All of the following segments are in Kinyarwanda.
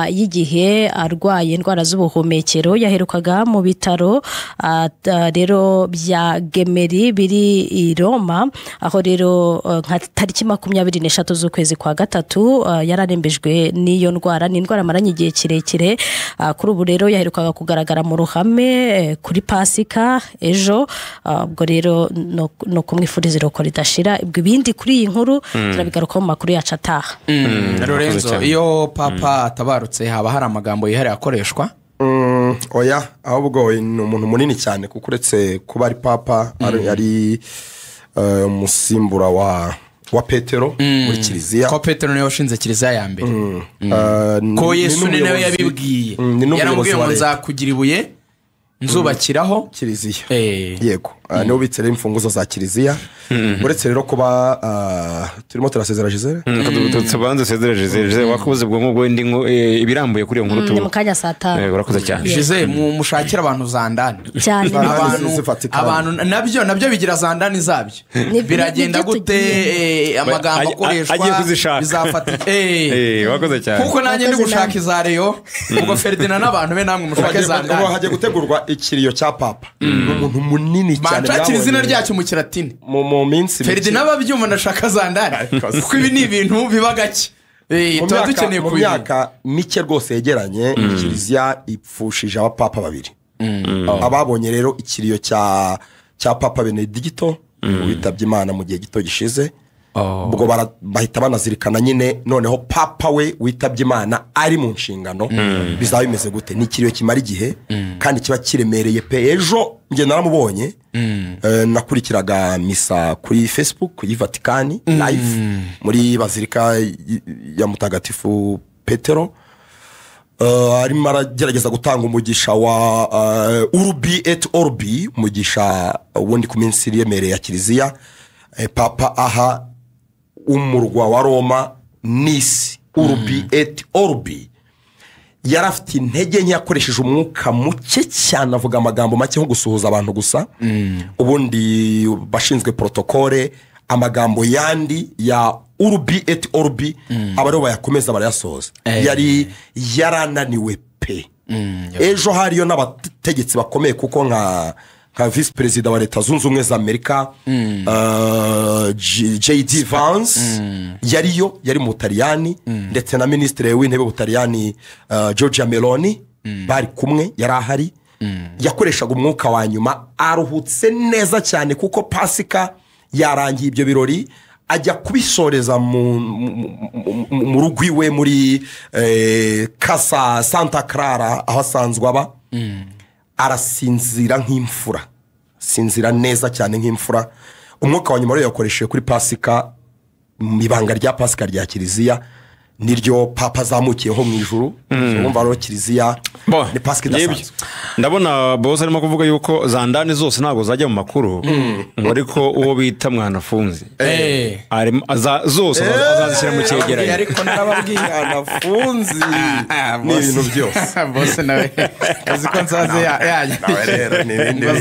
y'igihe arwaye indwara z'ubuhumekero yaherukaga mu bitaro rero bya Gemelli biri i Roma aho rero nka tariki 24 z'ukwezi kwa gatatu yararembejwe n'iyo ndwara ni indwara maranye igihe kirekire kuri ubu rero yaherukaga kugaragara mu ruhame kuri Pasika ejo ubwo rero no kumwifuriza iroko ridashira ibwo ibindi kuri iyi nkuru turabigaruka mu makuru yacu ataha. Lorenzo iyo papa atabarutse haba hari amagambo yihariye akoreshwa? Oya ahubwo ni umuntu munini cyane kuko uretse kuba ari papa ari umusimbura wa Petero muri kiliziya ko Petero niwe washinze kiliziya ya mbere ko Yesu ni nawe yabibwiye yarambwiye ngo nzakugira ibuye nzubakiraho kiliziya yego niwe bitsere imfunguzo za kiliziya uretse rero kuba turimo turasezera Gisele tubanze sezera Gisele wakubuze bwo ndingo ibirambuye kuri iyo nkuru ni mukanya saa 5 urakoze cyane Gisele mushakira abantu zandani cyane abantu nabyo bigira zandani zabyo biragenda gute amagambo akoreshwa bizafata wakoze cyane kuko nanjye ndi gushaka izareyo ubwo Ferdinand n'abantu be namwe mushake zandani hagiye gutegurwa ikiriyo cya papa umuntu munini cyane Manchakira izina ryacyo mu kilatini mu minsi Ferdinand babyumva ndashaka zandani kuko ibi ni ibintu biba gake tuba dukeneye mu myaka mike rwose yegeranye kiliziya ipfushije abapapa babiri ababonye rero ikiriyo cya papa Benedicto witabye Imana mu gihe gito gishize ubwo bahita banazirikana nyine noneho papa we witabye Imana ari mu nshingano bizaba bimeze gute ni ikiriyo kimara igihe kandi kiba kiremereye pe ejo nge naramubonye nakurikiraga misa kuri Facebook kuri Vatican live muri bazilika ya Mutagatifu Petero arimo aragerageza gutanga umugisha wa Urbi et Orbi umugisha wundi ku minsi yemereye ya kiliziya papa aha umurwa wa Roma Nice Urbi et Orbi yarafite intege nke yakoresheje umwuka muke cyane avuga amagambo make nko gusuhuza abantu gusa ubundi bashinzwe protokole amagambo yandi ya Urbi et Orbi abaro bayakomeza barayasoza yari yarananiwe pe ejo hariyo n'abategetsi bakomeye kuko nka vice president wa leta zunze ubumwe za Amerika J.D. Vance yari mu Butaliyani ndetse na ministre w'intebe w'Ubutaliyani Giorgia Meloni bari kumwe yari ahari yakoreshaga umwuka wa nyuma aruhutse neza cyane kuko Pasika yarangiye ibyo birori ajya kubisoreza mu rugo iwe muri Casa Santa Clara aho asanzwe aba arasinzira nk'imfura sinzira neza cyane nk'imfura umwuka wa nyuma rero yakoresheje kuri Pasika mu ibanga rya Pasika rya kiliziya niryo papa zamukiyeho mu ijuru umva rero kiliziya ni Pasika idasanzwe ndabona boss arimo kuvuga yuko zandani zose ntabwo zajya mu makuru ariko uwo bita mwanafunzi zose azazishyira mu cyegeranyo ariko narababwiye mwanafunzi ni ibintu byose boss nawe aziko nsaze yaje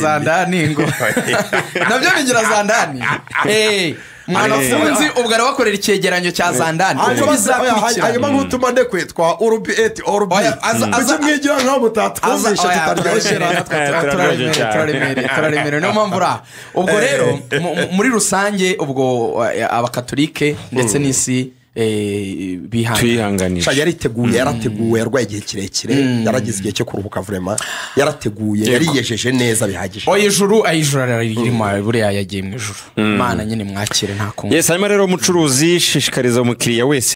zandani ngo nabyo bigira zandani mwanafunzi ubwo arabakorera icyegeranyo cya zandani hanyuma nk'utuma ndekwitwa Urbi et Orbi aza mwigira nkaho mutatwumvisha tutaryoshera turaremere niyo mpamvu ura ubwo rero muri rusange ubwo abakatolike ndetse n'isi bihanganisha yarateguye yarwaye igihe kirekire yaragize igihe cyo kuruhuka vraiment yarateguye yariyejeje neza bihagije ijuru ririmo buriya yagiye mu ijuru Imana nyine mwakire nta kumwe yes hanyuma rero umucuruzi shishikariza umukiriya wese